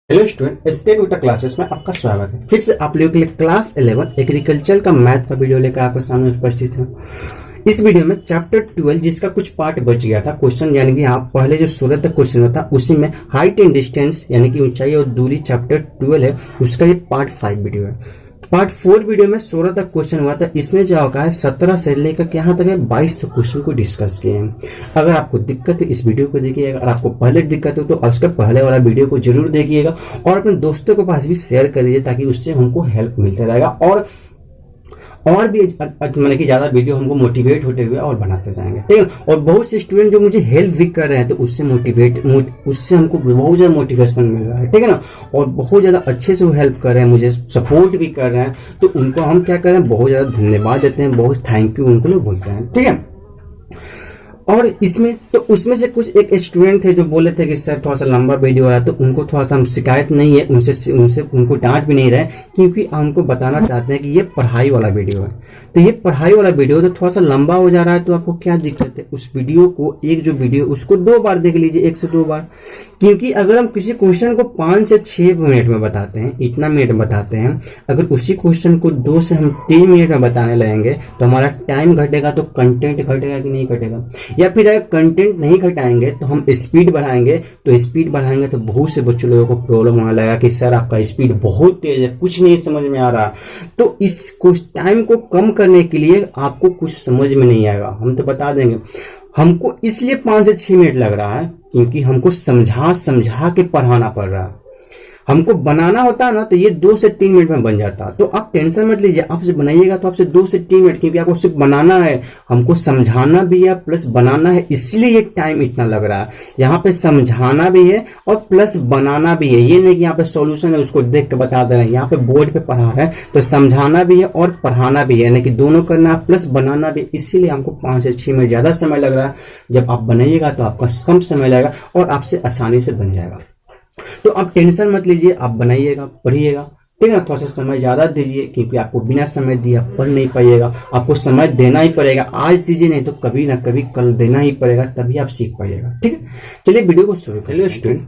Hello student, state विटा classes में आपका स्वागत है। फिर से आप लोगों के लिए क्लास 11 एग्रीकल्चर का मैथ का वीडियो लेकर आपके सामने उपस्थित है। इस वीडियो में चैप्टर 12 जिसका कुछ पार्ट बच गया था क्वेश्चन, यानी कि आप पहले जो 16 तक क्वेश्चन होता उसी में हाइट एंड डिस्टेंस यानी कि ऊंचाई और दूरी चैप्टर 12 है, उसका ये पार्ट 5 वीडियो है। पार्ट 4 वीडियो में 16 तक क्वेश्चन हुआ था। इसमें जो होगा है 17 से लेकर यहाँ तक है 22 तक क्वेश्चन को डिस्कस किए हैं। अगर आपको दिक्कत है इस वीडियो को देखिएगा, अगर आपको पहले दिक्कत हो तो उसका पहले वाला वीडियो को जरूर देखिएगा और अपने दोस्तों के पास भी शेयर कर दीजिए ताकि उससे हमको हेल्प मिलता रहेगा और भी मतलब कि ज्यादा वीडियो हमको मोटिवेट होते हुए और बनाते जाएंगे, ठीक है। और बहुत से स्टूडेंट जो मुझे हेल्प भी कर रहे हैं तो उससे उससे हमको बहुत ज्यादा मोटिवेशन मिल रहा है, ठीक है ना। और बहुत ज्यादा अच्छे से वो हेल्प कर रहे हैं, मुझे सपोर्ट भी कर रहे हैं, तो उनको हम क्या कर रहे हैं, बहुत ज्यादा धन्यवाद देते हैं, बहुत थैंक यू उनको लोग बोलते हैं, ठीक है। और इसमें तो उसमें से कुछ एक स्टूडेंट थे जो बोले थे कि सर थोड़ा सा लंबा वीडियो है, तो उनको थोड़ा सा शिकायत नहीं है, उनसे उनको डांट भी नहीं रहे, क्योंकि हमको बताना चाहते हैं कि ये पढ़ाई वाला वीडियो है। तो ये पढ़ाई वाला वीडियो तो थोड़ा सा लंबा हो जा रहा है, तो आपको क्या दिक्कत है, उस वीडियो को एक जो वीडियो उसको 2 बार देख लीजिए, 1 से 2 बार। क्योंकि अगर हम किसी क्वेश्चन को 5 से 6 मिनट में बताते हैं, इतना मिनट बताते हैं, अगर उसी क्वेश्चन को 2 से हम 3 मिनट में बताने लगेंगे तो हमारा टाइम घटेगा, तो कंटेंट घटेगा कि नहीं घटेगा। या फिर अगर कंटेंट नहीं घटाएंगे तो हम स्पीड बढ़ाएंगे, तो बहुत से बच्चों लोगों को प्रॉब्लम होने लगा कि सर आपका स्पीड बहुत तेज है, कुछ नहीं समझ में आ रहा। तो इस टाइम को कम करने के लिए आपको कुछ समझ में नहीं आएगा, हम तो बता देंगे। हमको इसलिए 5 से 6 मिनट लग रहा है क्योंकि हमको समझा के पढ़ाना पड़ रहा है। हमको बनाना होता है ना तो ये 2 से 3 मिनट में बन जाता। तो आप टेंशन मत लीजिए, आपसे बनाइएगा तो आपसे 2 से 3 मिनट, क्योंकि आपको सिर्फ बनाना है, हमको समझाना भी है प्लस बनाना है, इसलिए ये टाइम इतना लग रहा है। यहाँ पे समझाना भी है और प्लस बनाना भी है, ये नहीं कि यहाँ पे सॉल्यूशन है उसको देख के बता दे रहे हैं। यहाँ पे बोर्ड पे पढ़ा रहे हैं तो समझाना भी है और पढ़ाना भी है, यानी कि दोनों करना है प्लस बनाना भी, इसीलिए हमको 5 से 6 मिनट ज्यादा समय लग रहा है। जब आप बनाइएगा तो आपका कम समय लगेगा और आपसे आसानी से बन जाएगा। तो आप टेंशन मत लीजिए, आप बनाइएगा, पढ़िएगा, ठीक है ना। थोड़ा सा समय ज्यादा दीजिए, क्योंकि आपको बिना समय दिया पढ़ नहीं पाइएगा, आपको समय देना ही पड़ेगा। आज दीजिए नहीं तो कभी ना कभी कल देना ही पड़ेगा, तभी आप सीख पाइएगा, ठीक है। चलिए वीडियो को शुरू करिए। स्टूडेंट,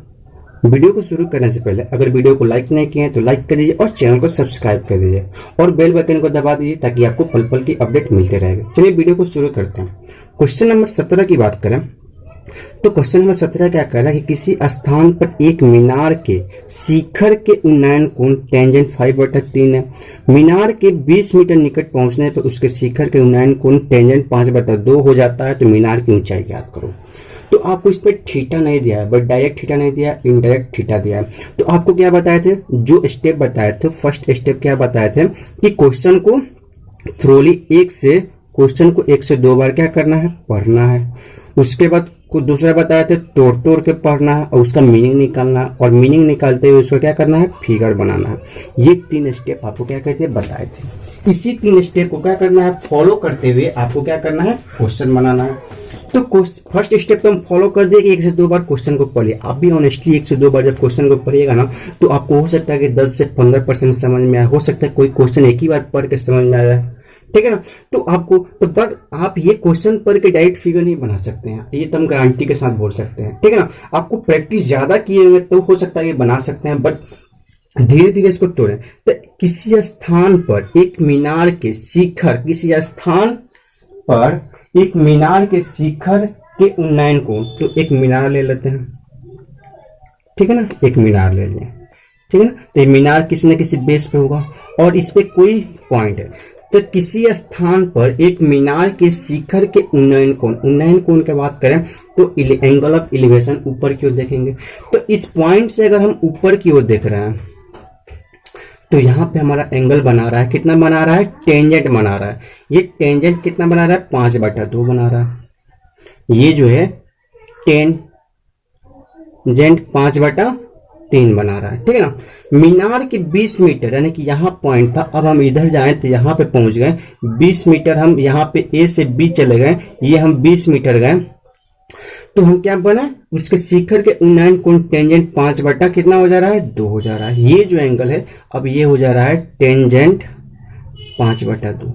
वीडियो को शुरू करने से पहले अगर वीडियो को लाइक नहीं किए तो लाइक कर दीजिए और चैनल को सब्सक्राइब कर दीजिए और बेल बटन को दबा दीजिए ताकि आपको पल पल की अपडेट मिलते रहेगा। चलिए वीडियो को शुरू करते हैं। क्वेश्चन नंबर 17 की बात करें तो क्वेश्चन नंबर 17 क्या कह रहा है कि किसी स्थान पर एक मीनार के शिखर के उन्नयन कोण टेंजेंट 5/3 है। मीनार के 20 मीटर निकट पहुंचने पर उसके शिखर के उन्नयन कोण टेंजेंट 5/2 हो जाता है। तो मीनार की ऊंचाई ज्ञात करो। तो आपको इस पर थीटा नहीं दिया है, बट डायरेक्ट थीटा नहीं दिया, इनडायरेक्ट थीटा दिया है। तो आपको क्या बताए थे, जो स्टेप बताए थे, फर्स्ट स्टेप क्या बताए थे कि क्वेश्चन को थ्रोली 1 से 2 बार क्या करना है, पढ़ना है। उसके बाद को दूसरा बताया थे तोड़ के पढ़ना है और उसका मीनिंग निकालना है, और मीनिंग निकालते हुए उसको क्या करना है, फिगर बनाना है। ये 3 स्टेप आपको क्या कहते हैं, बताए थे। इसी 3 स्टेप को क्या करना है, फॉलो करते हुए आपको क्या करना है, क्वेश्चन बनाना है। तो फर्स्ट स्टेप तो हम फॉलो कर दिए कि 1 से 2 बार क्वेश्चन को पढ़िए। आप भी ऑनेस्टली 1 से 2 बार जब क्वेश्चन को पढ़िएगा ना तो आपको हो सकता है कि 10 से 15% समझ में आए, हो सकता है कोई क्वेश्चन एक ही बार पढ़ के समझ में आ जाए, ठीक है ना। तो आपको तो बट आप ये क्वेश्चन पढ़ के डायरेक्ट फिगर नहीं बना सकते हैं, ये तो हम गारंटी के साथ बोल सकते हैं, ठीक है ना। आपको प्रैक्टिस ज्यादा किए हुए तो हो सकता है ये बना सकते हैं, बट धीरे धीरे इसको तोड़ें। तो किसी स्थान पर एक मीनार के शिखर, किसी स्थान पर एक मीनार के शिखर के उन्नयन कोण, तो एक मीनार ले लेते हैं, ठीक है ना, एक मीनार ले लें, ठीक है ना। तो मीनार किसी न किसी बेस पे होगा और इस पे कोई पॉइंट है। तो किसी स्थान पर एक मीनार के शिखर के उन्नयन कोण की बात करें तो एंगल ऑफ एलिवेशन ऊपर की ओर देखेंगे। तो इस पॉइंट से अगर हम ऊपर की ओर देख रहे हैं तो यहाँ पे हमारा एंगल बना रहा है, कितना बना रहा है, टेंजेंट बना रहा है। ये टेंजेंट कितना बना रहा है, 5/2 बना रहा है। ये जो है टेंजेंट 5/3 बना रहा है, ठीक है ना। मीनार के 20 मीटर यानी कि यहाँ पॉइंट था, अब हम इधर जाएं तो यहाँ पे पहुंच गए 20 मीटर, हम यहाँ पे ए से बी चले गए, ये हम 20 मीटर गए, तो हम क्या बने, उसके शिखर के उन्नयन कोण टेंजेंट 5 कितना हो जा रहा है, 2 हो जा रहा है। ये जो एंगल है अब ये हो जा रहा है टेंजेंट 5/2।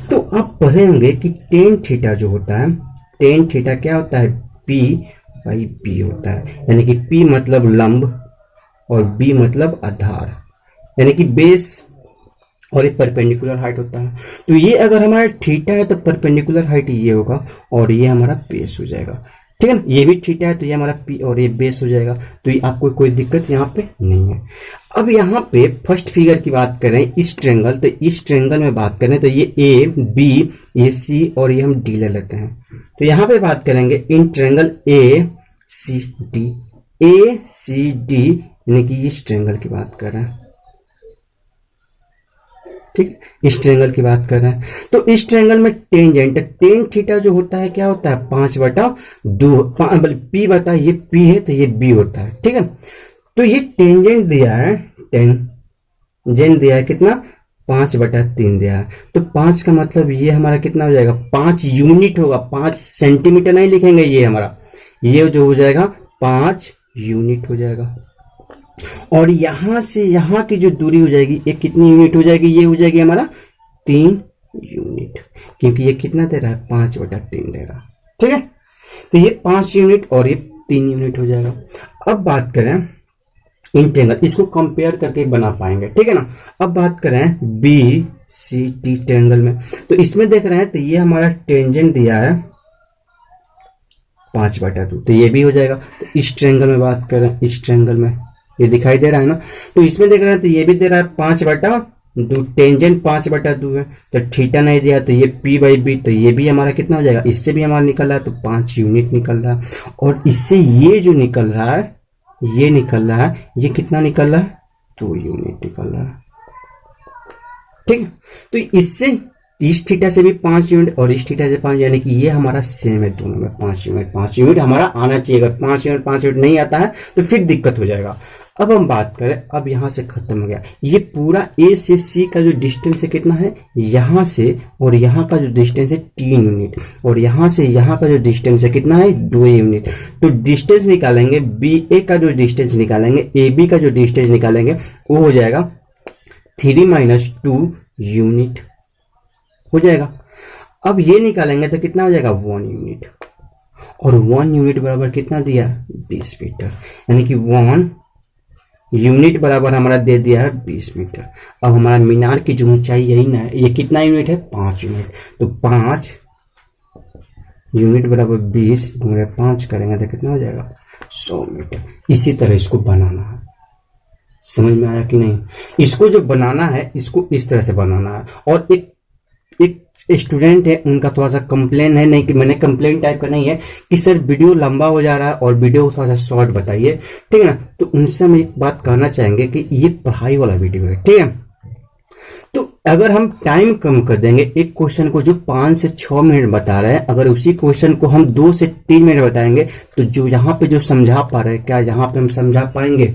तो आप पढ़े होंगे कि टेन थीटा जो होता है, टेन थीटा क्या होता है, P/B होता है, यानी कि P मतलब लंब और बी मतलब आधार, यानी कि बेस, और एक परपेंडिकुलर हाइट होता है। तो ये अगर हमारा थीटा है तो परपेंडिकुलर हाइट ये होगा और ये हमारा बेस हो जाएगा, ठीक है ना। ये भी थीटा है तो ये हमारा पी और ये बेस हो जाएगा। तो ये आपको कोई दिक्कत यहाँ पे नहीं है। अब यहाँ पे फर्स्ट फिगर की बात करें, इस ट्रेंगल, तो इस ट्रेंगल में बात करें तो ये ए बी, ये सी और ये हम डी ले लेते हैं। तो यहाँ पे बात करेंगे in triangle A C D, A C D, यानी कि इस ट्रेंगल की बात कर रहे हैं, ठीक है, इस ट्रेंगल की बात कर रहे हैं। तो इस ट्रेंगल में टेंजेंट, टेन थीटा जो होता है क्या होता है 5/2, पी बता, ये पी है तो ये बी होता है, ठीक है। तो ये टेंजेंट दिया है, टेंजेंट दिया है कितना 5/3 दिया है। तो 5 का मतलब ये हमारा कितना हो जाएगा 5 यूनिट होगा, 5 सेंटीमीटर नहीं लिखेंगे, ये हमारा ये जो हो जाएगा 5 यूनिट हो जाएगा। और यहां से यहां की जो दूरी हो जाएगी ये कितनी यूनिट हो जाएगी, ये हो जाएगी हमारा 3 यूनिट, क्योंकि ये कितना दे रहा है 5/3 दे रहा है, ठीक है। तो ये 5 यूनिट और ये 3 यूनिट हो जाएगा। अब बात करें इन ट्रेंगल, इसको कंपेयर करके बना पाएंगे, ठीक है ना। अब बात करें बी सी टी ट्रेंगल में, तो इसमें देख रहे हैं तो ये हमारा टेंजेंट दिया है 5/2, तो ये भी हो जाएगा। तो इस ट्रेंगल में बात करें, इस ट्रेंगल में ये दिखाई दे रहा है ना, तो इसमें देख रहे हैं तो ये भी दे रहा है 5/2, टेंजेंट 5/2 है। तो थीटा नहीं दिया तो ये p/b, तो ये भी हमारा कितना हो जाएगा, इससे भी हमारा निकल रहा है तो 5 यूनिट निकल रहा है। और इससे ये जो निकल रहा है, ये निकल रहा है, ये कितना निकल रहा है 2 यूनिट निकल रहा है, ठीक है। तो इससे इस थीटा से भी 5 यूनिट और इस थीटा से 5, यानी कि ये हमारा सेम है दोनों में, 5 यूनिट हमारा आना चाहिए। अगर 5 यूनिट नहीं आता है तो फिर दिक्कत हो जाएगा। अब हम बात करें, अब यहां से खत्म हो गया ये पूरा ए से सी का जो डिस्टेंस है कितना है, यहां से और यहां का जो डिस्टेंस है 3 यूनिट, और यहां से यहां का जो डिस्टेंस है कितना है 2 यूनिट। तो डिस्टेंस निकालेंगे, बी ए का जो डिस्टेंस निकालेंगे, ए बी का जो डिस्टेंस निकालेंगे वो हो जाएगा 3 - 2 यूनिट हो जाएगा। अब ये निकालेंगे तो कितना हो जाएगा 1 यूनिट, और 1 यूनिट बराबर कितना दिया 20 मीटर, यानी कि 1 यूनिट बराबर हमारा दे दिया है 20 मीटर। अब हमारा मीनार की जो ऊंचाई यही ना है, ये कितना यूनिट है 5 यूनिट, तो 5 यूनिट बराबर 20 गुणे 5 करेंगे तो कितना हो जाएगा 100 मीटर। इसी तरह इसको बनाना है, समझ में आया कि नहीं। इसको जो बनाना है इसको इस तरह से बनाना है। और एक स्टूडेंट है, उनका थोड़ा सा कंप्लेन है, नहीं कि मैंने कंप्लेन टाइप का नहीं है कि सर वीडियो लंबा हो जा रहा है और वीडियो थोड़ा सा शॉर्ट बताइए, ठीक है ना। तो उनसे हम एक बात कहना चाहेंगे कि ये पढ़ाई वाला वीडियो है, ठीक है। तो अगर हम टाइम कम कर देंगे, एक क्वेश्चन को जो 5 से 6 मिनट बता रहे हैं, अगर उसी क्वेश्चन को हम 2 से 3 मिनट बताएंगे, तो जो यहाँ पे जो समझा पा रहे हैं, क्या यहाँ पे हम समझा पाएंगे,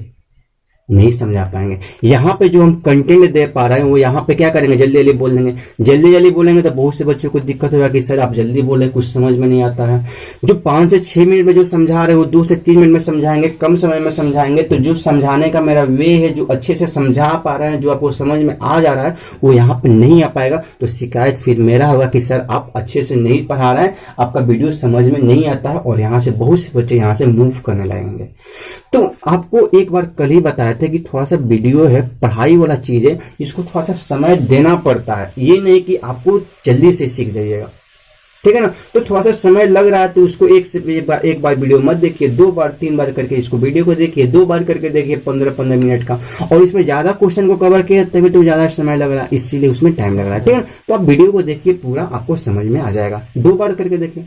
नहीं समझा पाएंगे। यहाँ पे जो हम कंटेंट दे पा रहे हैं वो यहाँ पे क्या करेंगे, जल्दी जल्दी बोल देंगे। जल्दी जल्दी बोलेंगे तो बहुत से बच्चों को दिक्कत होगा कि सर आप जल्दी बोले, कुछ समझ में नहीं आता है। जो 5 से 6 मिनट में जो समझा रहे हैं वो 2 से 3 मिनट में समझाएंगे, कम समय में समझाएंगे। तो जो समझाने का मेरा वे है, जो अच्छे से समझा पा रहे हैं, जो आपको समझ में आ जा रहा है, वो यहाँ पे नहीं आ पाएगा। तो शिकायत फिर मेरा होगा कि सर आप अच्छे से नहीं पढ़ा रहे हैं, आपका वीडियो समझ में नहीं आता है, और यहाँ से बहुत से बच्चे यहाँ से मूव करने लगेंगे। तो आपको एक बार कल ही बताया था कि थोड़ा सा वीडियो है, पढ़ाई वाला चीज है, इसको थोड़ा सा समय देना पड़ता है। ये नहीं कि आपको जल्दी से सीख जाइएगा, ठीक है ना। तो थोड़ा सा समय लग रहा है तो उसको एक बार वीडियो मत देखिए, 2 बार 3 बार करके इसको वीडियो को देखिए, 2 बार करके देखिए 15-15 मिनट का। और इसमें ज्यादा क्वेश्चन को कवर किया तभी तो ज्यादा समय लग रहा है, इसीलिए उसमें टाइम लग रहा है, ठीक है। तो आप वीडियो को देखिए, पूरा आपको समझ में आ जाएगा, 2 बार करके देखिए।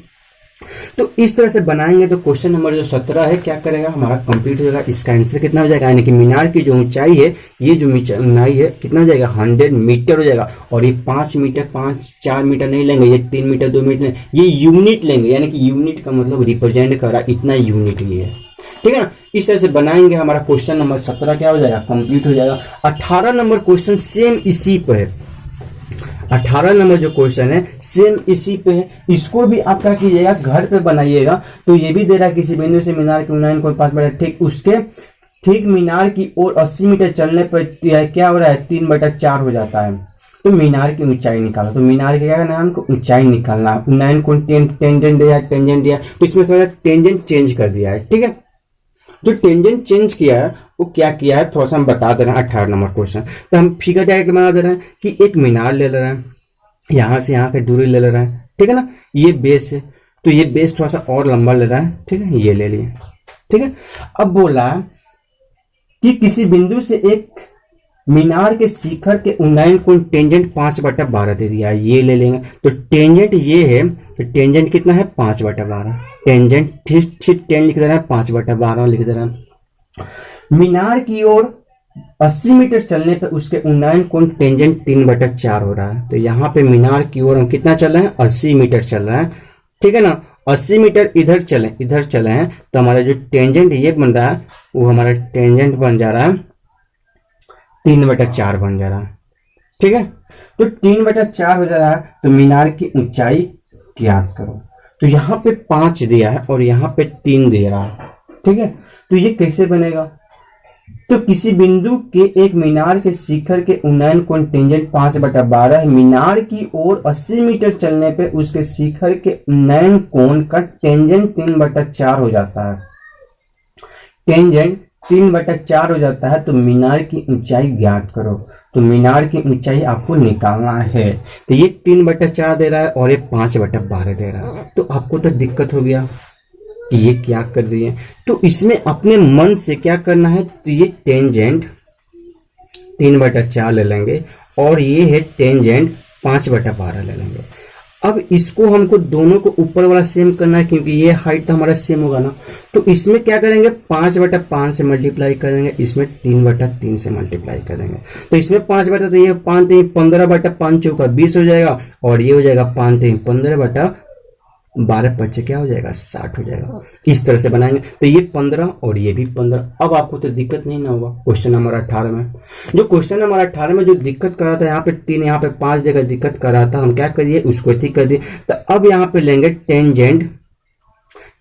तो इस तरह से बनाएंगे तो क्वेश्चन नंबर जो 17 है क्या करेगा, हमारा कंप्लीट हो जाएगा। इसका आंसर कितना हो जाएगा, यानी कि मीनार की जो ऊंचाई है, ये जो ऊंचाई है कितना हो जाएगा 100 मीटर हो जाएगा। और ये 5 मीटर 4 मीटर नहीं लेंगे, ये 3 मीटर 2 मीटर, ये यूनिट लेंगे, यानी कि यूनिट का मतलब रिप्रेजेंट कर रहा है, इतना यूनिट ये है, ठीक है ना। इस तरह से बनाएंगे, हमारा क्वेश्चन नंबर 17 क्या हो जाएगा, कंप्लीट हो जाएगा। 18 नंबर क्वेश्चन सेम इसी पे है, 18 नंबर जो क्वेश्चन है सेम इसी पे है। इसको भी आप क्या कीजिएगा, घर पे बनाइएगा। तो ये भी दे रहा है किसी बिंदु से मीनार की ऊंचाई को 5 मीटर, ठीक उसके ठीक मीनार की ओर 80 मीटर चलने पर क्या हो रहा है 3/4 हो जाता है। तो मीनार की ऊंचाई निकालो, तो मीनार के क्या नाम को ऊंचाई निकालना, 9 को टेंजेंट दिया, तो इसमें थोड़ा टेंजेंट चेंज कर दिया है, ठीक है। जो टेंजेंट चेंज किया है वो क्या किया है थोड़ा सा हम बता दे रहे हैं। 18 नंबर क्वेश्चन, तो हम फिगर डायग्राम बना दे रहे हैं कि एक मीनार ले रहे हैं, यहाँ से यहाँ की दूरी ले रहे हैं, ठीक है ना। ये बेस है, तो ये बेस थोड़ा सा और लंबा ले रहा है, ठीक है, ये ले लिए, ठीक है। अब बोला कि किसी बिंदु से एक मीनार के शिखर के उन्नयन कोण टेंजेंट 5/12 दे दिया है, ये ले लेंगे। तो टेंजेंट ये है, तो टेंजेंट कितना है 5/12, टेंजेंट ठीक 10 लिख दे रहा है, 5/12 लिख दे रहा है। मीनार की ओर 80 मीटर चलने पे उसके उन्नयन कोण टेंजेंट 3/4 हो रहा है। तो यहाँ पे मीनार की ओर हम कितना चल रहे हैं, 80 मीटर चल रहा है, ठीक है ना। 80 मीटर इधर चले हैं, तो हमारा जो टेंजेंट ये बन रहा है वो हमारा टेंजेंट बन जा रहा है 3/4 बन जा रहा है, ठीक है। तो 3/4 हो जा रहा है, तो मीनार की ऊंचाई ज्ञात करो। तो यहाँ पे 5 दिया है और यहाँ पे 3 दे रहा है, ठीक है। तो ये कैसे बनेगा, तो किसी बिंदु के एक मीनार के शिखर के उन्नयन कोण टेंजेंट 5/12 है। मीनार की ओर 80 मीटर चलने पे उसके शिखर के उन्नयन कोण का टेंजेंट 3/4 हो जाता है। टेंजेंट 3/4 हो जाता है, तो मीनार की ऊंचाई ज्ञात करो। तो मीनार की ऊंचाई आपको निकालना है। तो ये 3/4 दे रहा है और ये 5/12 दे रहा है, तो आपको तो दिक्कत हो गया कि ये क्या कर दिए। तो इसमें अपने मन से क्या करना है, तो ये टेंजेंट 3/4 ले लेंगे और ये है टेंजेंट 5/12 ले लेंगे। अब इसको हमको दोनों को ऊपर वाला सेम करना है, क्योंकि ये हाइट तो हमारा सेम होगा ना। तो इसमें क्या करेंगे, 5/5 से मल्टीप्लाई करेंगे, इसमें 3/3 से मल्टीप्लाई करेंगे। तो इसमें 5/3 ये 5 3 15/5 चौका 20 हो जाएगा, और ये हो जाएगा 5 3 15/12 बच्चे क्या हो जाएगा 60 हो जाएगा। इस तरह से बनाएंगे। तो ये 15 और ये भी 15। अब आपको तो दिक्कत नहीं ना होगा। क्वेश्चन नंबर 18 में जो क्वेश्चन नंबर 18 में जो दिक्कत कर रहा था, यहाँ पे 3 यहाँ पे 5 जगह दिक्कत कर रहा था, हम क्या करिए उसको ठीक कर दिए। तो अब यहाँ पे लेंगे टेंजेंट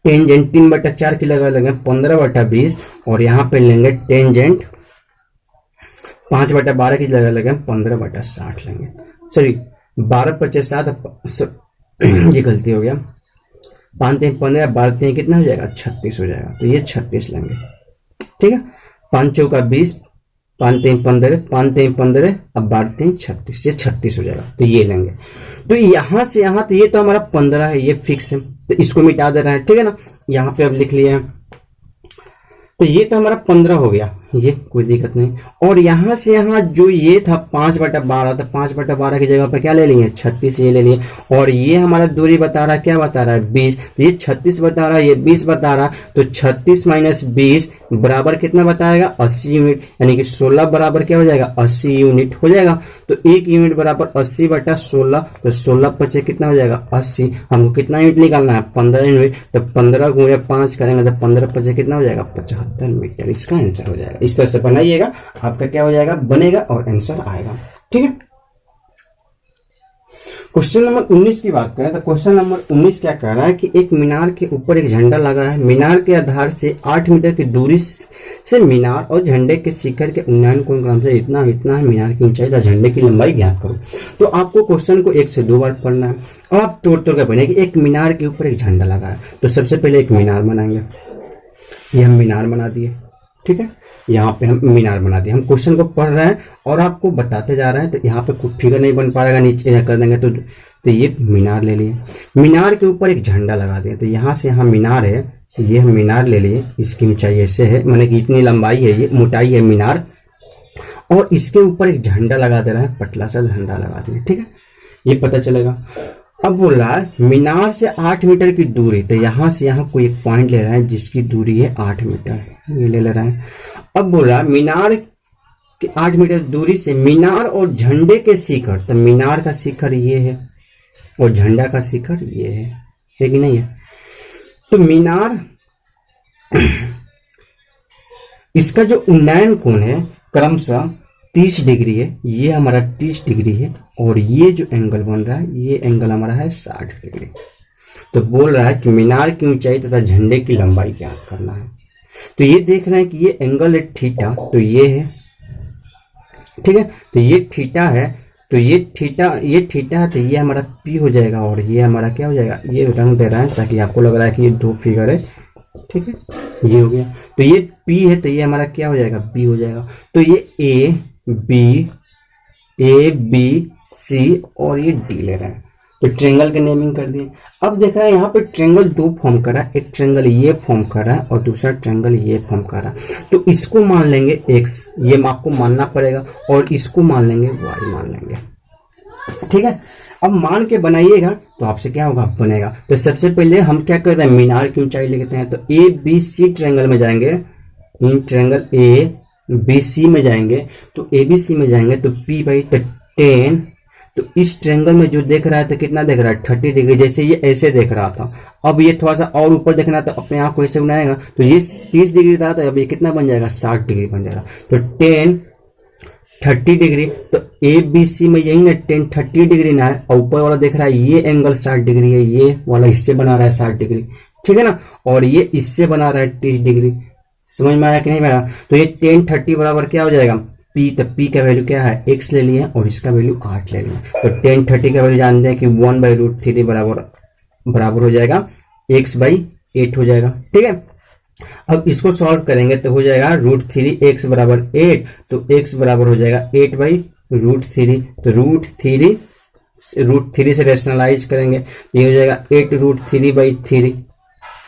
3/4 की लगा लेंगे 15/20, और यहाँ पे लेंगे टेंजेंट 5/12 की जगह लेंगे 15/60 लेंगे। सॉरी 12/5 ये गलती हो गया, 5 3 15 12 3 कितना हो जाएगा 36 हो जाएगा। तो ये 36 लेंगे, ठीक है। 5 चौका 20, 5 3 15, 5 3 15, अब 12 3 36, ये 36 हो जाएगा। तो ये लेंगे। तो यहाँ से यहाँ, तो ये तो हमारा 15 है, ये फिक्स है, तो इसको मिटा दे रहे हैं, ठीक है ना। यहाँ पे अब लिख लिया है, तो ये तो हमारा 15 हो गया, ये कोई दिक्कत नहीं। और यहाँ से यहाँ जो ये था 5/12, तो 5/12 की जगह पे क्या ले लिए 36, ये ले लिए। और ये हमारा दूरी बता रहा है, क्या बता रहा है 20, तो ये 36 बता रहा है, ये 20 बता रहा है। तो 36 - 20 बराबर कितना बताएगा 80 यूनिट, यानी कि 16 बराबर क्या हो जाएगा 80 यूनिट हो जाएगा। तो 1 यूनिट बराबर 80/16, तो 16 × कितना हो जाएगा 80। हमको कितना यूनिट निकालना है 15 यूनिट, तो 15 × 5 करेंगे तो 15 × कितना हो जाएगा 75 मीटर। इसका आंसर हो जाएगा। इस तरह से बनाइएगा, आपका क्या हो जाएगा बनेगा और आंसर आएगा, ठीक है। क्वेश्चन नंबर 19 की बात करें तो क्वेश्चन नंबर 19 क्या कह रहा है कि एक मीनार के ऊपर एक झंडा लगा है। मीनार के आधार से 8 मीटर की दूरी से मीनार और झंडे के शिखर के उन्नयन कोण क्रम से इतना इतना है। मीनार की ऊंचाई तथा झंडे की लंबाई ज्ञात करो। तो आपको क्वेश्चन को 1 से 2 बार पढ़ना है। अब आप तोड़ तोड़ कर पढ़ेंगे कि एक मीनार के ऊपर एक झंडा लगा है, तो सबसे पहले एक मीनार बनाएंगे। ये हम मीनार बना दिए, ठीक है। यहाँ पे हम मीनार बना दिए। हम क्वेश्चन को पढ़ रहे हैं और आपको बताते जा रहे हैं, तो यहाँ पे कुछ फिगर नहीं बन पाएगा, नीचे कर देंगे तो ये मीनार ले लिए। मीनार के ऊपर एक झंडा लगा दिए, तो यहाँ से यहाँ मीनार है, ये हम मीनार ले लिए। इसकी ऊंचाई ऐसे है, माने कि इतनी लंबाई है, ये मोटाई है मीनार, और इसके ऊपर एक झंडा लगा दे रहे हैं, पतला सा झंडा लगा दिए, ठीक है। ये पता चलेगा। अब बोल रहा है मीनार से 8 मीटर की दूरी, तो यहाँ से यहाँ कोई एक पॉइंट ले रहा है जिसकी दूरी है 8 मीटर, ये ले रहा है। अब बोल रहा है मीनार के 8 मीटर दूरी से मीनार और झंडे के शिखर, तो मीनार का शिखर ये है और झंडा का शिखर ये है कि नहीं है। तो मीनार इसका जो उन्नयन कोण है क्रमशः 30 डिग्री है, ये हमारा 30 डिग्री है, और ये जो एंगल बन रहा है ये एंगल हमारा है 60 डिग्री। तो बोल रहा है कि मीनार की ऊंचाई तथा झंडे की लंबाई ज्ञात करना है। तो ये देख रहे हैं कि ये एंगल है थीटा, तो ये है, ठीक है। तो ये थीटा है, तो ये थीटा है, तो ये हमारा P हो जाएगा, और ये हमारा क्या हो जाएगा, ये रंग दे रहा है ताकि आपको लग रहा है कि ये 2 फिगर है, ठीक है, ये हो गया। तो ये P है तो ये हमारा क्या हो जाएगा, B हो जाएगा। तो ये ए बी सी और ये D ले रहे हैं, तो ट्रेंगल के नेमिंग कर दिए। अब देख रहे हैं यहाँ पे ट्रेंगल दो फॉर्म कर रहा है, एक ट्रेंगल ये फॉर्म कर रहा है और दूसरा ट्रेंगल ये फॉर्म कर रहा है। तो इसको मान लेंगे x, ये आपको मानना पड़ेगा, और इसको मान लेंगे y मान लेंगे। ठीक है, अब मान के बनाइएगा तो आपसे क्या होगा, बनेगा। तो सबसे पहले हम क्या कर रहे हैं, मीनार की ऊंचाई लेते हैं। तो ए बी सी ट्रेंगल में जाएंगे, इन ट्रेंगल ए बी सी में जाएंगे, तो ए बी सी में जाएंगे तो P बाई 10। तो इस ट्रेंगल में जो देख रहा है तो कितना देख रहा है, 30 डिग्री। जैसे ये ऐसे देख रहा था, अब ये थोड़ा सा और ऊपर देखना तो अपने आप को ऐसे बनाएगा, तो ये 30 डिग्री था, तो अब ये कितना बन जाएगा, 60 डिग्री बन जाएगा। तो 10 30 डिग्री, तो ए बी सी में यही ना 10 30 डिग्री ना है, और ऊपर वाला देख रहा है ये एंगल 60 डिग्री है, ये वाला इससे बना रहा है 60 डिग्री, ठीक है ना, और ये इससे बना रहा है 30 डिग्री। समझ में आया कि नहीं आया? तो ये 10 30 बराबर क्या हो जाएगा, P। तो P का वैल्यू क्या है, x ले लिए, और इसका वैल्यू 8 ले लिए। तो 10 30 का वैल्यू जानते हैं कि 1/√3 बराबर हो जाएगा x/8 हो जाएगा। ठीक है, अब इसको सॉल्व करेंगे तो हो जाएगा √3x बराबर 8, तो x बराबर हो जाएगा 8/√3। तो √3 से रेशनलाइज करेंगे, ये हो जाएगा 8√3/3।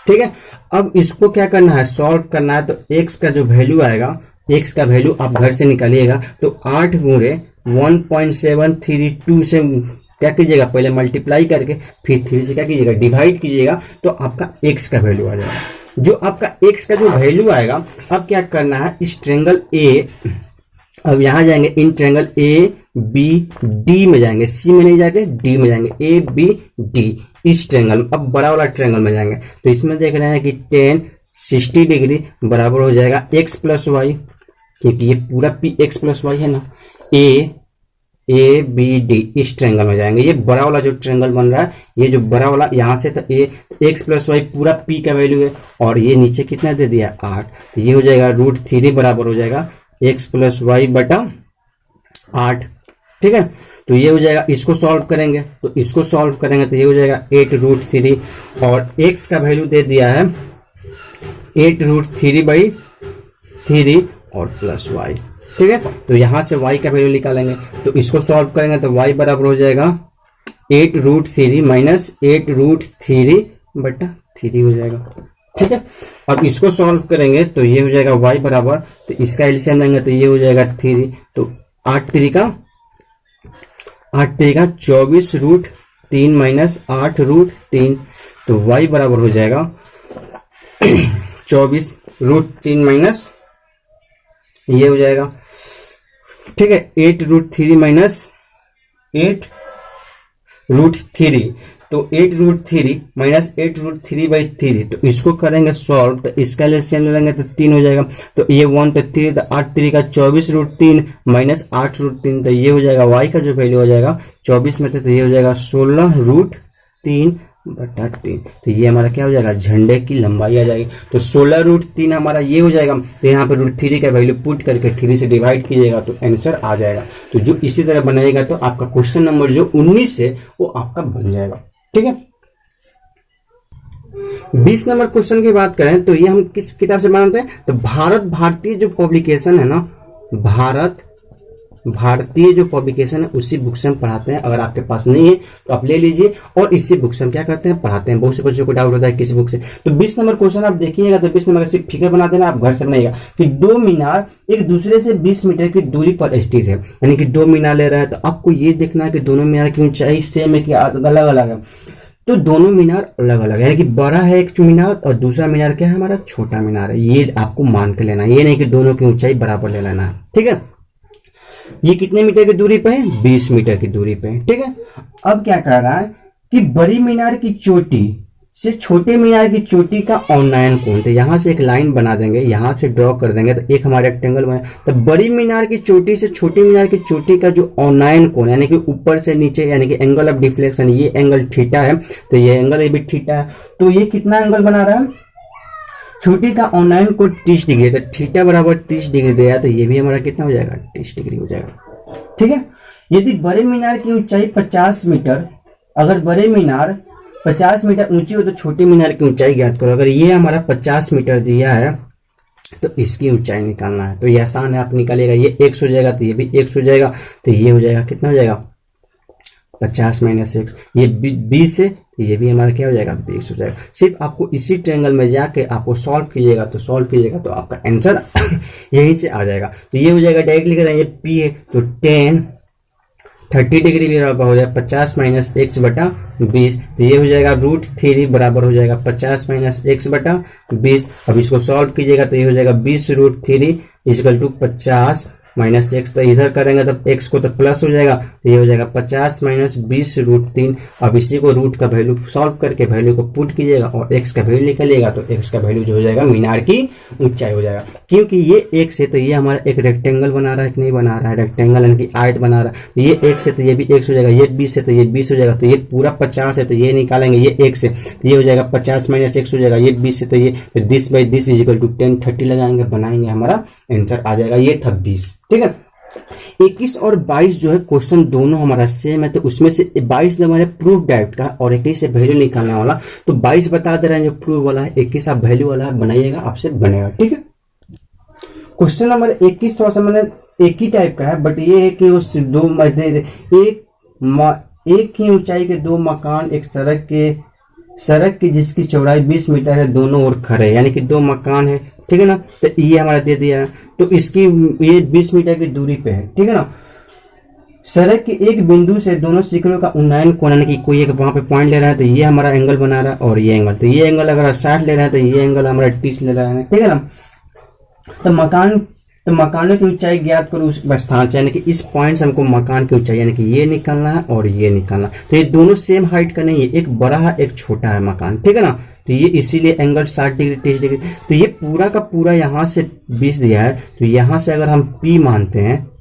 ठीक है, अब इसको क्या करना है, सॉल्व करना है। तो x का जो वैल्यू आएगा, x का वैल्यू आप घर से निकालिएगा, तो 8 गुणे 1.732 से क्या कीजिएगा, पहले मल्टीप्लाई करके फिर 3 से क्या कीजिएगा, डिवाइड कीजिएगा, तो आपका x का वैल्यू आ जाएगा। जो आपका x का जो वैल्यू आएगा, अब क्या करना है, इस ट्रेंगल A, अब यहां जाएंगे, in triangle A B D में जाएंगे, C में नहीं जाएंगे, D में जाएंगे, A B D इस ट्रेंगल, अब बड़ा वाला ट्रेंगल में जाएंगे। तो इसमें देख रहे हैं कि 10 60 डिग्री बराबर हो जाएगा x प्लस वाई, क्योंकि ये पूरा P x प्लस वाई है ना। A B D इस ट्रेंगल में जाएंगे, ये बड़ा वाला जो ट्रेंगल बन रहा है, ये जो बड़ा वाला यहाँ से, तो A x प्लस वाई पूरा P का वैल्यू है, और ये नीचे कितना दे दिया, 8। तो ये हो जाएगा √3 बराबर हो जाएगा x प्लस वाई बटा 8। ठीक है, तो ये हो जाएगा, इसको सॉल्व करेंगे, तो इसको सॉल्व करेंगे तो ये हो जाएगा 8√3, और x का वैल्यू दे दिया है 8√3/3 और प्लस y। ठीक है, तो यहां से y का वैल्यू निकालेंगे, तो इसको सॉल्व करेंगे तो y बराबर हो जाएगा 8√3 माइनस 8√3/3 हो जाएगा। ठीक है, अब इसको सॉल्व करेंगे तो ये हो जाएगा y बराबर, तो इसका एलसीएम लेंगे तो ये हो जाएगा 3, तो 8 3 24√3 माइनस 8√3, तो y बराबर हो जाएगा 24√3 माइनस ये हो जाएगा, ठीक है, 8√3 माइनस 8√3, तो 8√3 माइनस 8√3/3, तो इसको करेंगे सॉल्व, तो इसका एलसीएम लेंगे तो 3 हो जाएगा, तो ये 1 तो 3, तो 8 3 का 24√3 माइनस 8√3, तो ये हो जाएगा y का जो वैल्यू हो जाएगा 24 में, तो ये हो जाएगा 16√3/3। तो ये हमारा क्या हो जाएगा, झंडे की लंबाई आ जाएगी। तो 16√3 हमारा ये हो जाएगा, तो यहाँ पे √3 का वैल्यू पुट करके 3 से डिवाइड कीजिएगा तो आंसर आ जाएगा। तो जो इसी तरह बनाएगा तो आपका क्वेश्चन नंबर जो 19 है वो आपका बन जाएगा। ठीक है, 20 नंबर क्वेश्चन की बात करें तो ये हम किस किताब से बनाते हैं, तो भारतीय जो पब्लिकेशन है ना, भारतीय जो पब्लिकेशन है उसी बुक से हम पढ़ाते हैं। अगर आपके पास नहीं है तो आप ले लीजिए, और इसी बुक से हम क्या करते हैं, पढ़ाते हैं। बहुत से बच्चों को डाउट होता है किसी बुक से। तो 20 नंबर क्वेश्चन आप देखिएगा, तो 20 नंबर का सिर्फ फिगर बना देना, आप घर से बनाइएगा कि 2 मीनार एक दूसरे से 20 मीटर की दूरी पर स्थित है, यानी कि 2 मीनार ले रहा है, तो आपको ये देखना है कि दोनों मीनार की ऊंचाई सेम है कि अलग अलग है। तो दोनों मीनार अलग अलग है, यानी कि बड़ा है एक मीनार और दूसरा मीनार क्या है, हमारा छोटा मीनार है। ये आपको मान के लेना है, ये नहीं कि दोनों की ऊंचाई बराबर ले लेना है। ठीक है, ये कितने मीटर की दूरी पे है, 20 मीटर की दूरी पे है। ठीक है, अब क्या कर रहा है कि बड़ी मीनार की चोटी से छोटे मीनार की चोटी का औन्नयन कोण, तो यहां से एक लाइन बना देंगे, यहां से ड्रॉ कर देंगे, तो एक हमारा रेक्टेंगल बना। तो बड़ी मीनार की चोटी से छोटी मीनार की चोटी का जो औन्नयन कोण, यानी कि ऊपर से नीचे, यानी कि एंगल ऑफ डिफ्लेक्शन, ये एंगल थीटा है, तो ये एंगल ये भी थीटा है। तो ये कितना एंगल बना रहा है, छोटी का औन्नयन कोण 30 डिग्री, तो थीटा बराबर 30 डिग्री दिया, तो ये भी हमारा कितना हो जाएगा, 30 डिग्री हो जाएगा। ठीक है, यदि बड़े मीनार की ऊंचाई 50 मीटर, अगर बड़े मीनार 50 मीटर ऊंची हो तो छोटी मीनार की ऊंचाई ज्ञात करो। अगर ये हमारा 50 मीटर दिया है तो इसकी ऊंचाई निकालना है, तो ये आसान है, आप निकालिएगा। ये x हो जाएगा तो ये भी x हो जाएगा, तो ये हो जाएगा कितना हो जाएगा 50 माइनस एक्स। ये 20 है तो ये भी हमारा क्या हो जाएगा 20 हो जाएगा। सिर्फ आपको इसी ट्रायंगल में जाके आपको सॉल्व कीजिएगा तो आपका आंसर यहीं से आ जाएगा। तो ये हो जाएगा डायरेक्टली लिख रहे हैं, ये p है तो 30 डिग्री बराबर हो जाएगा 50 माइनस एक्स बटा 20, तो ये हो जाएगा √3 बराबर हो जाएगा 50 माइनस एक्स बटा 20। अब इसको सॉल्व कीजिएगा तो ये हो जाएगा 20 √3 इक्वल टू 50 माइनस एक्स, तो इधर करेंगे तो एक्स को तो प्लस हो जाएगा, तो ये हो जाएगा 50 माइनस 20 √3। अब इसी को रूट का वैल्यू सॉल्व करके वैल्यू को पुट कीजिएगा और एक्स का वैल्यू निकलिएगा, तो एक्स का वैल्यू जो हो जाएगा मीनार की ऊंचाई हो जाएगा। क्योंकि ये एक्स है तो ये हमारा एक रेक्टेंगल बना रहा है कि नहीं बना रहा है, रेक्टेंगल यानी कि आयत बना रहा है, तो ये एक्स है तो ये भी एक्स हो जाएगा, ये 20 है तो ये 20 हो जाएगा, तो ये पूरा 50 है तो ये निकालेंगे, ये एक्स है तो ये हो जाएगा 50 माइनस एक्स हो जाएगा, ये 20 है तो ये 20/20 इक्वल टू 10, 30 लगाएंगे, बनाएंगे, हमारा आंसर आ जाएगा ये था 20। ठीक है, 21 और 22 जो है क्वेश्चन दोनों हमारा सेम है, तो उसमें से 22 हमारे प्रूफ डाइट का और 21 से वैल्यू निकालने वाला, तो 22 बता दे रहे हैं जो प्रूफ वाला है, 21 आप वैल्यू वाला है, बनाइएगा आपसे बनेगा। ठीक है, क्वेश्चन नंबर 21 थोड़ा सा मैंने एक ही टाइप का है, बट ये है कि उस दो एक ही ऊंचाई के दो मकान एक सड़क की जिसकी चौड़ाई 20 मीटर है दोनों ओर खड़े, यानी कि दो मकान है। ठीक है ना, तो ये हमारा दे दिया है, तो इसकी ये 20 मीटर की दूरी पे है। ठीक है ना, सड़क के एक बिंदु से दोनों शिखरों का उन्नयन कोण, यानी कि कोई एक वहां पे पॉइंट ले रहा है तो ये हमारा एंगल बना रहा है, और ये एंगल, तो ये एंगल अगर 60 ले रहा है तो ये एंगल हमारा 30 ले रहा है। ठीक है ना, तो मकानों की ऊंचाई ज्ञात करो उस स्थान से, यानी कि इस पॉइंट से हमको मकान की ऊंचाई, यानी कि ये निकालना है और ये निकालना है, तो ये दोनों सेम हाइट का नहीं है, एक बड़ा है एक छोटा है मकान। ठीक है ना, तो ये इसीलिए एंगल 60 डिग्री 30 डिग्री, तो ये पूरा का पूरा यहाँ से 20 दिया है, तो यहाँ से अगर हम P मानते हैं,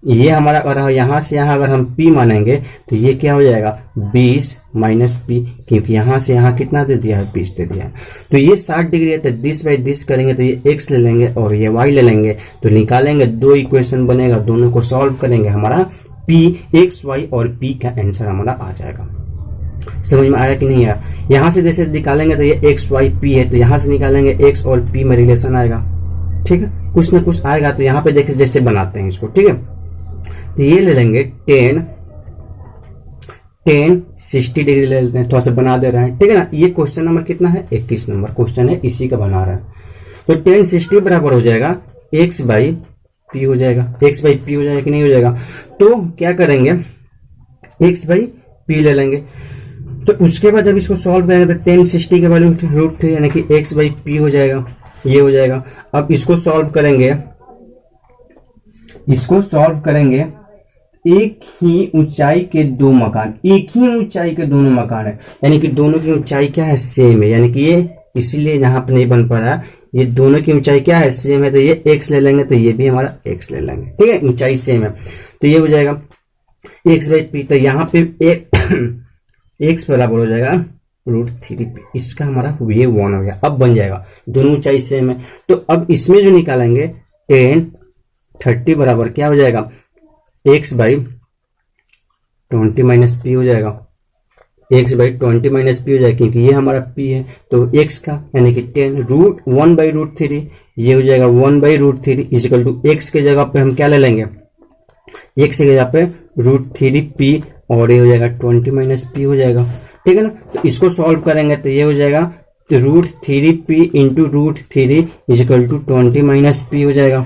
ये हमारा अगर यहाँ से यहाँ अगर हम P मानेंगे तो ये क्या हो जाएगा 20 माइनस P, क्योंकि यहाँ से यहाँ कितना दे दिया है 20 दे दिया है, तो ये 60 डिग्री है, तो 20/20 करेंगे तो ये x ले लेंगे और ये y ले लेंगे, तो निकालेंगे, दो इक्वेशन बनेगा, दोनों को सॉल्व करेंगे, हमारा P x y और P का आंसर हमारा आ जाएगा। समझ में आया कि नहीं आया? यहाँ से जैसे निकालेंगे तो ये x y P है, तो यहाँ से निकालेंगे x और P में रिलेशन आएगा। ठीक है, कुछ ना कुछ आएगा, तो यहाँ पे देखिए जैसे बनाते हैं इसको। ठीक है, तो ये ले लेंगे 10 60 डिग्री ले लेते हैं, थोड़ा सा बना दे रहे हैं। ठीक है ना, ये क्वेश्चन नंबर कितना है 21 नंबर क्वेश्चन है, इसी का बना रहा है। तो 10 60 बराबर हो जाएगा x/p हो जाएगा, x/p हो जाएगा कि नहीं हो जाएगा, तो क्या करेंगे x/p ले लेंगे, तो उसके बाद जब इसको सॉल्व करेंगे तो 10 60 के वैल्यू √3 यानी कि x/p हो जाएगा, ये हो जाएगा। अब इसको सॉल्व करेंगे, एक ही ऊंचाई के दो मकान, एक ही ऊंचाई के दोनों मकान है, यानी कि दोनों की ऊंचाई क्या है सेम है, यानी कि ये इसीलिए यहाँ पे नहीं बन पा रहा, ये दोनों की ऊंचाई क्या है सेम है, तो ये x ले लेंगे, तो ये भी हमारा x ले लेंगे। ठीक है, ऊंचाई सेम है, तो ये हो जाएगा x/p, तो यहाँ पे x बराबर हो जाएगा √3p, इसका हमारा ये 1 हो गया। अब बन जाएगा, दोनों ऊंचाई सेम है, तो अब इसमें जो निकालेंगे 10 30 बराबर क्या हो जाएगा x/20 माइनस p हो जाएगा, x/20 माइनस p हो जाएगा, क्योंकि ये हमारा p है, तो x का यानी कि 10 1/√3, ये हो जाएगा 1/√3 इक्वल टू x के जगह पे हम क्या ले लेंगे, x की जगह पे √3p, और ये हो जाएगा 20 माइनस p हो जाएगा। ठीक है ना, तो इसको सॉल्व करेंगे तो ये हो जाएगा √3p into √3 equal to 20 minus p हो जाएगा,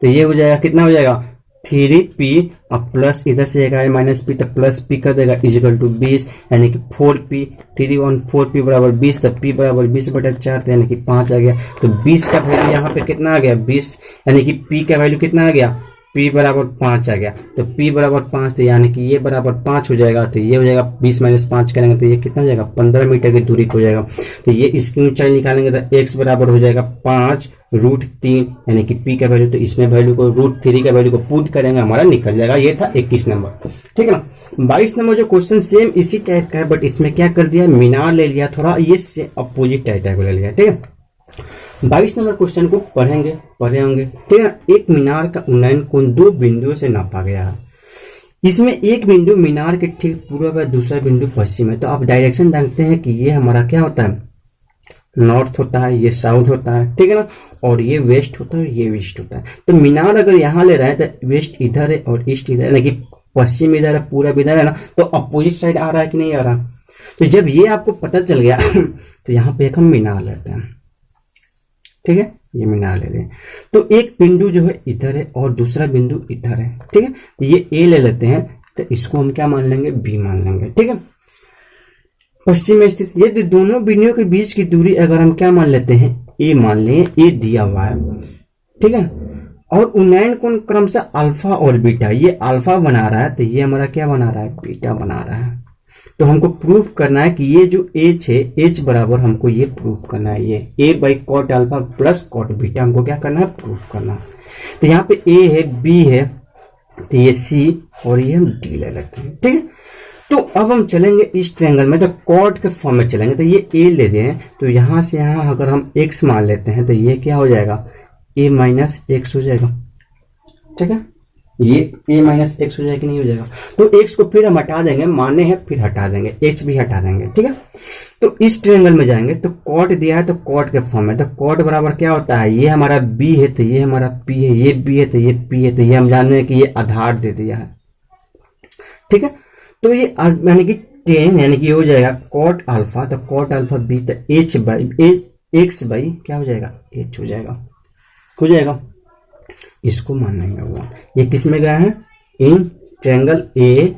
तो ये हो जाएगा कितना हो जाएगा 3p, अब प्लस इधर से आएगा माइनस p, तो प्लस p कर देगा इक्वल टू 20, यानी कि 4p, 3 1 4p बराबर 20, तो p बराबर 20/4, यानी कि 5 आ गया। तो 20 का वैल्यू यहाँ पे कितना आ गया 20, यानी कि p का वैल्यू कितना आ गया p बराबर 5 आ गया, तो p बराबर 5, तो यानी कि ये बराबर 5 हो जाएगा, तो ये हो जाएगा 20 माइनस 5 करेंगे तो ये कितना हो जाएगा 15 मीटर की दूरी हो जाएगा। तो ये इसकी ऊंचाई निकालेंगे तो x बराबर हो जाएगा 5√3, यानी कि p का वैल्यू, तो इसमें वैल्यू को √3 का वैल्यू को पुट करेंगे, हमारा निकल जाएगा। ये था 21 नंबर। ठीक है ना, 22 नंबर जो क्वेश्चन सेम इसी टाइप का है, बट इसमें क्या कर दिया, मीनार ले लिया, थोड़ा ये अपोजिट टाइप को ले लिया। ठीक है, 22 नंबर क्वेश्चन को पढ़े होंगे। ठीक है, एक मीनार का उन्नयन कोण दो बिंदुओं से नापा गया है, इसमें एक बिंदु मीनार के ठीक पूर्व है, दूसरा बिंदु पश्चिम है। तो आप डायरेक्शन जानते हैं कि ये हमारा क्या होता है, नॉर्थ होता है, ये साउथ होता है, ठीक है ना, और ये वेस्ट होता है, ये ईस्ट होता है। तो मीनार अगर यहाँ ले रहा है तो वेस्ट इधर है और ईस्ट इधर है, यानी कि पश्चिम इधर है, पूरब इधर है ना, तो अपोजिट साइड आ रहा है कि नहीं आ रहा। तो जब ये आपको पता चल गया तो यहाँ पे एक हम मीनार लेते हैं, ठीक है, ये मीनार ले लें। तो एक बिंदु जो है इधर है और दूसरा बिंदु इधर है, ठीक है, तो ये ए ले लेते हैं, तो इसको हम क्या मान लेंगे, बी मान लेंगे, ठीक है। पश्चिम में स्थित ये दोनों बिंदुओं के बीच की दूरी अगर हम क्या मान लेते हैं, ए मान लें, ए दिया हुआ है, ठीक है, और उन्नयन कोण क्रमशः अल्फा और बीटा, ये अल्फा बना रहा है तो ये हमारा क्या बना रहा है, बीटा बना रहा है। तो हमको प्रूफ करना है कि ये जो एच है, एच बराबर हमको ये प्रूफ करना है, ये A by cot alpha plus cot beta हमको क्या करना है, प्रूफ करना है। तो यहाँ पे ए है, बी है, तो ये सी और ये हम डी ले लेते हैं, ठीक है। तो अब हम चलेंगे इस ट्रायंगल में, तो कॉट के फॉर्म में चलेंगे। तो ये ए लेते हैं, तो यहाँ से यहाँ अगर हम एक्स मान लेते हैं तो ये क्या हो जाएगा, ए माइनस एक्स हो जाएगा, ठीक है, ये ए माइनस एक्स हो जाएगा कि नहीं हो जाएगा। तो एक्स को फिर हम हटा देंगे, माने हैं फिर हटा देंगे, एक्स भी हटा देंगे, ठीक है। तो इस ट्रायंगल में जाएंगे तो कॉट दिया है तो कॉट के फॉर्म में, तो कॉट बराबर क्या होता है, ये हमारा बी है तो ये हमारा पी है, ये बी है तो ये पी है, तो ये हम जान रहे हैं कि ये आधार दे दिया है, ठीक है। तो ये यानी कि 10 यानी कि हो जाएगा कॉट अल्फा, तो कॉट अल्फा बी, तो एच बाई एक्स बाई क्या हो जाएगा, एच हो जाएगा। इसको मान लेंगे वो, ये किस में गया है, in triangle A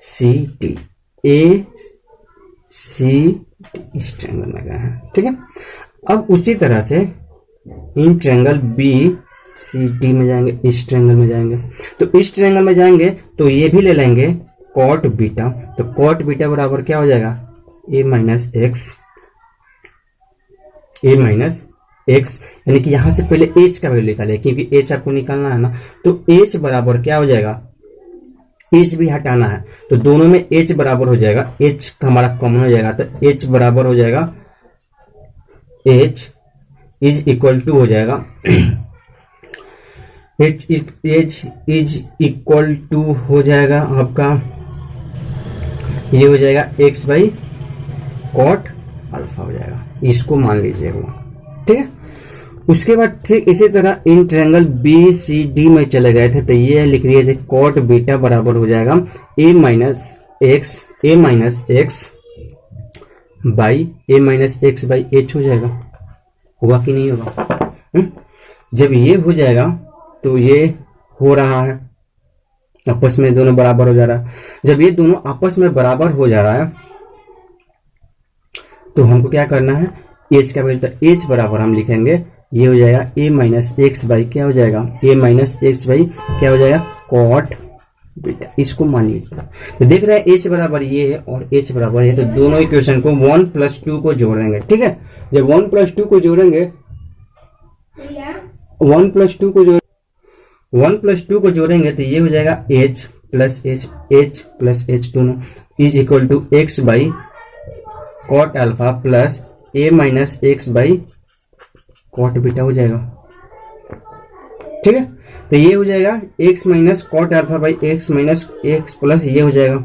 C T, A C T इस ट्रायंगल में गया है, ठीक है। अब उसी तरह से in triangle B C D में जाएंगे, इस ट्रायंगल में जाएंगे, तो इस ट्रायंगल में जाएंगे तो ये भी ले लेंगे कॉट बीटा, तो कॉट बीटा बराबर क्या हो जाएगा, ए माइनस एक्स, ए माइनस एक्स, यानी कि यहां से पहले एच का वैल्यू निकाले क्योंकि एच आपको निकालना है ना। तो एच बराबर क्या हो जाएगा, एच भी हटाना है, तो दोनों में एच बराबर हो जाएगा, एच हमारा कॉमन हो जाएगा, तो एच बराबर हो जाएगा, एच इज इक्वल टू हो जाएगा एच इज इक्वल टू हो जाएगा आपका, ये हो जाएगा एक्स बाई कॉट अल्फा हो जाएगा, इसको मान लीजिए वो, ठीक है। उसके बाद ठीक इसी तरह in triangle B C D में चले गए थे, तो ये लिख रहे थे कॉट बीटा बराबर हो जाएगा ए minus x by A minus x by H हो जाएगा, होगा कि नहीं होगा। जब ये हो जाएगा तो ये हो रहा है, आपस में दोनों बराबर हो जा रहा है। जब ये दोनों आपस में बराबर हो जा रहा है तो हमको क्या करना है, एच का वैल्यू, तो एच बराबर हम लिखेंगे, ये हो जाएगा ए माइनस एक्स बाई क्या हो जाएगा, ए माइनस एक्स बाई क्या हो जाएगा, कॉट बीटा, इसको मान लीजिए। तो देख रहे हैं एच बराबर ये है और एच बराबर है, तो दोनों इक्वेशन को 1 + 2 को जोड़ेंगे, ठीक है। जब 1 + 2 को जोड़ेंगे, 1 + 2 को जोड़ेंगे तो ये हो जाएगा h प्लस h दोनों is equal to x by cot alpha plus a minus x by cot beta हो जाएगा, ठीक है। तो ये हो जाएगा x minus cot alpha by x minus x plus ये हो जाएगा,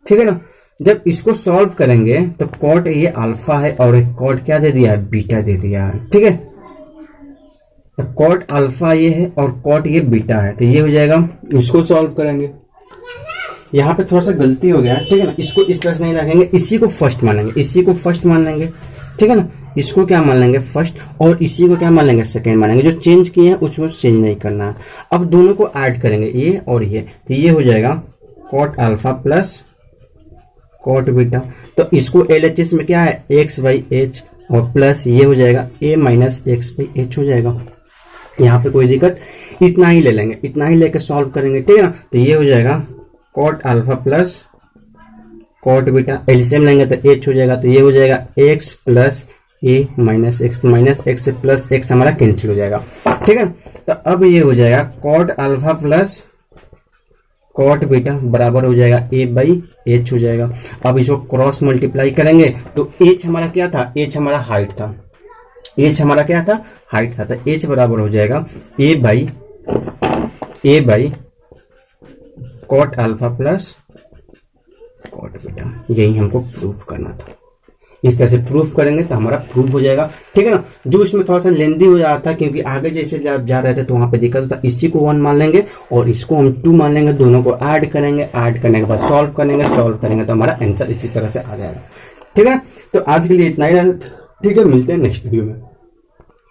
ठीक है ना। जब इसको सॉल्व करेंगे तो कॉट ये अल्फा है और कॉट क्या दे दिया है, बीटा दे दिया है, ठीक है। तो कॉट अल्फा ये है और कॉट ये बीटा है, तो ये हो जाएगा, इसको सॉल्व करेंगे। यहाँ पे थोड़ा सा गलती हो गया, ठीक है ना, इसको इस तरह से नहीं रखेंगे, इसी को फर्स्ट मान लेंगे, ठीक है ना। इसको क्या मान लेंगे फर्स्ट और इसी को क्या मान लेंगे सेकेंड मानेंगे, जो चेंज किए हैं उसको चेंज नहीं करना है। अब दोनों को ऐड करेंगे, ये और ये, तो ये हो जाएगा cot alpha plus cot beta. तो इसको LHS में क्या है, एक्स बाई एच और प्लस ये हो जाएगा ए माइनस एक्स बाई एच हो जाएगा। यहाँ पे कोई दिक्कत, इतना ही ले लेंगे, इतना ही लेकर सॉल्व करेंगे, ठीक है ना। तो ये हो जाएगा cot alpha plus cot beta, LCM लेंगे तो एच हो जाएगा, तो ये हो जाएगा x plus a minus x से प्लस एक्स हमारा कैंसिल हो जाएगा, ठीक है। तो अब ये हो जाएगा cot alpha plus cot beta बराबर हो जाएगा ए बाई एच हो जाएगा। अब इसको क्रॉस मल्टीप्लाई करेंगे तो एच हमारा क्या था, एच हमारा हाइट था, तो एच बराबर हो जाएगा A by cot alpha plus cot beta, यही हमको प्रूफ करना था। इस तरह से प्रूफ करेंगे तो हमारा प्रूफ हो जाएगा, ठीक है ना। जो इसमें थोड़ा सा लेंदी हो जाता है क्योंकि आगे जैसे जब जा रहे थे तो वहां पे दिक्कत होता है। इसी को 1 मान लेंगे और इसको हम 2 मान लेंगे, दोनों को ऐड करेंगे, ऐड करने के बाद सॉल्व करेंगे तो हमारा आंसर इसी तरह से आ जाएगा, ठीक है। तो आज के लिए इतना ही, ठीक है, मिलते हैं नेक्स्ट वीडियो में।